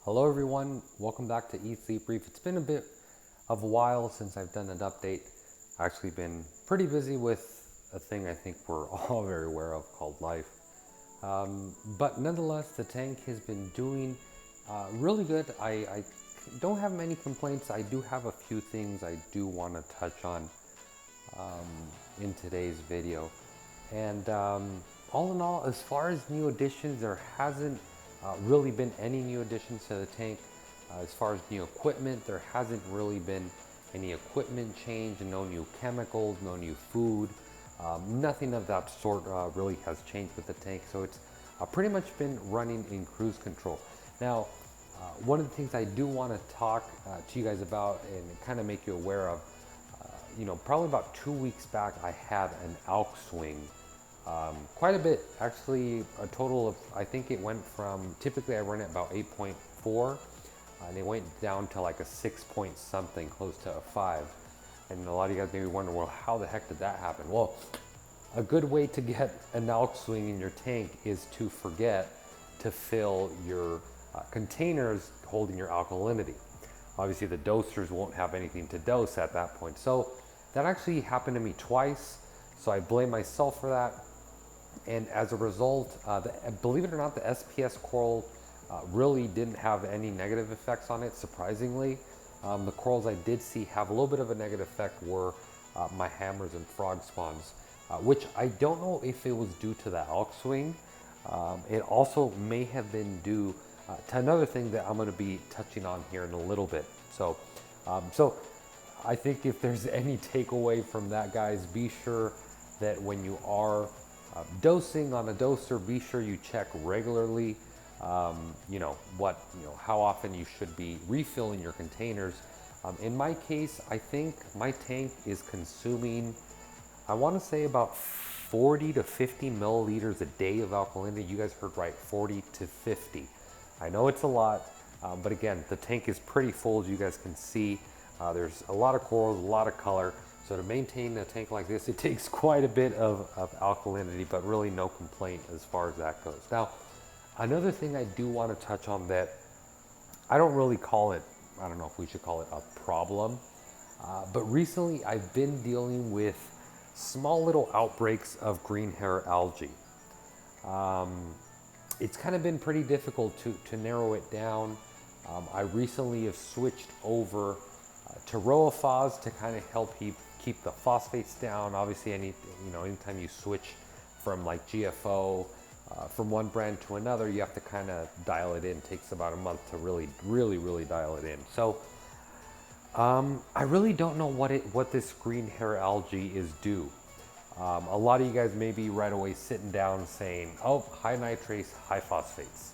Hello everyone, welcome back to Eat Sleep Brief. It's been a bit of a while since I've done an update. I've actually been pretty busy with a thing I think we're all very aware of called life. But nonetheless, the tank has been doing really good. I don't have many complaints. I do have a few things I do want to touch on in today's video. And all in all, as far as new additions, there hasn't really been any new additions to the tank. As far as new equipment, there hasn't really been any equipment change, no new chemicals, no new food. Nothing of that sort really has changed with the tank. So it's pretty much been running in cruise control. Now, one of the things I do want to talk to you guys about and kind of make you aware of, probably about 2 weeks back, I had an ALK swing. Quite a bit, actually, a total of, I think it went from, typically I run at about 8.4, and it went down to like a 6 point something, close to a 5. And a lot of you guys may be wondering, well, how the heck did that happen? Well, a good way to get an ALK swing in your tank is to forget to fill your containers holding your alkalinity. Obviously, the dosers won't have anything to dose at that point. So that actually happened to me twice, so I blame myself for that. And as a result, believe it or not, the SPS coral really didn't have any negative effects on it, surprisingly. The corals I did see have a little bit of a negative effect were my hammers and frog spawns, which I don't know if it was due to the ALK swing. It also may have been due to another thing that I'm going to be touching on here in a little bit. So I think if there's any takeaway from that, guys, be sure that when you are dosing on a doser, be sure you check regularly, how often you should be refilling your containers. In my case, I think my tank is consuming, I want to say about 40 to 50 milliliters a day of alkalinity. You guys heard right, 40 to 50. I know it's a lot, but again, the tank is pretty full, as you guys can see. There's a lot of corals, a lot of color. So to maintain a tank like this, it takes quite a bit of alkalinity, but really no complaint as far as that goes. Now, another thing I do want to touch on that I don't really call it, I don't know if we should call it a problem, but recently I've been dealing with small little outbreaks of green hair algae. It's kind of been pretty difficult to narrow it down. I recently have switched over to ROAFOS to kind of help keep the phosphates down. Obviously, anytime you switch from like GFO from one brand to another, you have to kind of dial it in. It takes about a month to really dial it in. So I really don't know what this green hair algae is due. A lot of you guys may be right away sitting down saying, oh, high nitrates, high phosphates.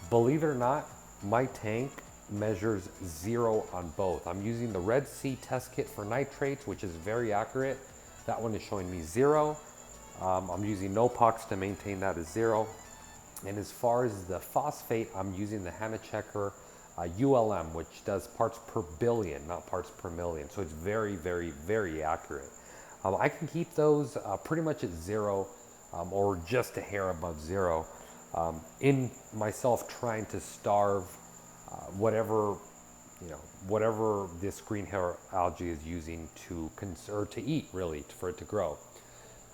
Believe it or not, my tank measures 0 on both. I'm using the Red Sea test kit for nitrates, which is very accurate. That one is showing me 0. I'm using NOPOX to maintain that as 0. And as far as the phosphate, I'm using the HANA Checker ULM, which does parts per billion, not parts per million. So it's very accurate. I can keep those pretty much at 0 or just a hair above 0 in myself trying to starve whatever this green hair algae is using to eat, really, for it to grow.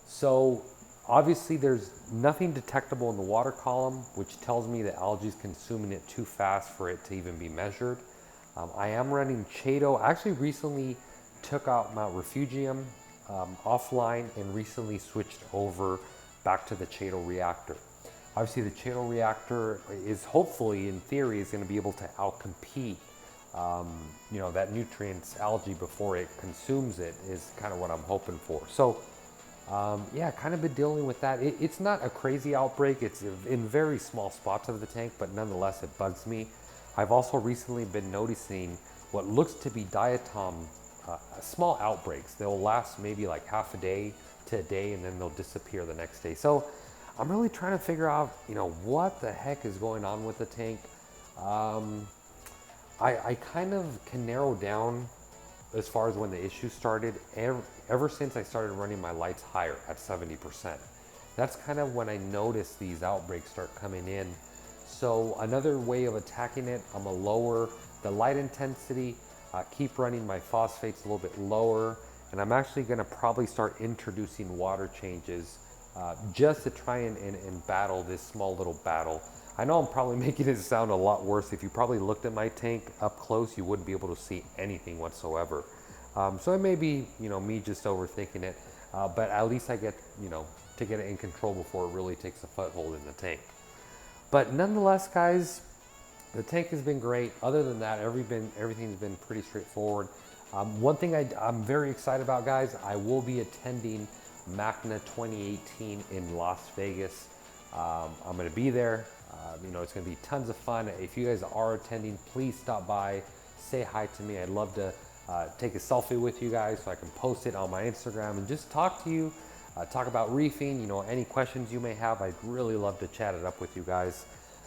So obviously there's nothing detectable in the water column, which tells me that algae is consuming it too fast for it to even be measured. I am running Chaeto. I actually recently took out Mount Refugium offline and recently switched over back to the Chaeto reactor. Obviously, the Chaeto reactor is hopefully, in theory, is going to be able to outcompete, that nutrients algae before it consumes it, is kind of what I'm hoping for. So, kind of been dealing with that. It's not a crazy outbreak. It's in very small spots of the tank, but nonetheless, it bugs me. I've also recently been noticing what looks to be diatom small outbreaks. They'll last maybe like half a day to a day, and then they'll disappear the next day. So I'm really trying to figure out, what the heck is going on with the tank. I kind of can narrow down as far as when the issue started. Ever since I started running my lights higher at 70%. That's kind of when I noticed these outbreaks start coming in. So another way of attacking it, I'm gonna lower the light intensity, keep running my phosphates a little bit lower, and I'm actually gonna probably start introducing water changes just to try and battle this small little battle. I know I'm probably making it sound a lot worse. If you probably looked at my tank up close, you wouldn't be able to see anything whatsoever. So it may be, me just overthinking it, but at least I get, to get it in control before it really takes a foothold in the tank. But nonetheless, guys, the tank has been great. Other than that, everything's been pretty straightforward. One thing I'm very excited about, guys, I will be attending MACNA 2018 in Las Vegas. I'm gonna be there. It's gonna be tons of fun. If you guys are attending, please stop by, say hi to me. I'd love to take a selfie with you guys so I can post it on my Instagram and just talk to you, talk about reefing, any questions you may have. I'd really love to chat it up with you guys.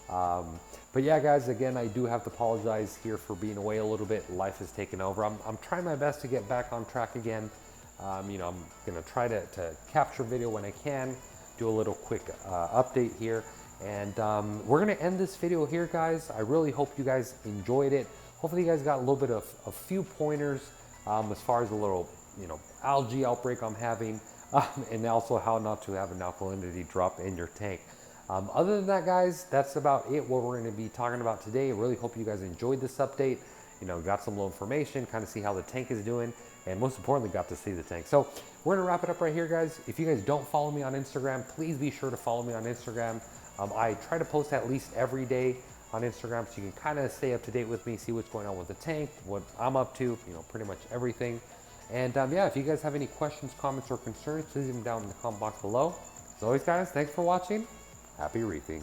But yeah, guys, again, I do have to apologize here for being away a little bit. Life has taken over. I'm trying my best to get back on track again. I'm gonna try to capture video when I can, do a little quick update here. And we're gonna end this video here, guys. I really hope you guys enjoyed it. Hopefully you guys got a little bit of a few pointers as far as the little, algae outbreak I'm having, and also how not to have an alkalinity drop in your tank. Other than that, guys, that's about it, what we're gonna be talking about today. I really hope you guys enjoyed this update. Got some little information, kind of see how the tank is doing, and most importantly, got to see the tank. So we're gonna wrap it up right here, guys. If you guys don't follow me on Instagram, please be sure to follow me on Instagram. I try to post at least every day on Instagram, so you can kind of stay up to date with me, see what's going on with the tank, what I'm up to, pretty much everything. And yeah, if you guys have any questions, comments, or concerns, please leave them down in the comment box below. As always, guys, thanks for watching. Happy reefing.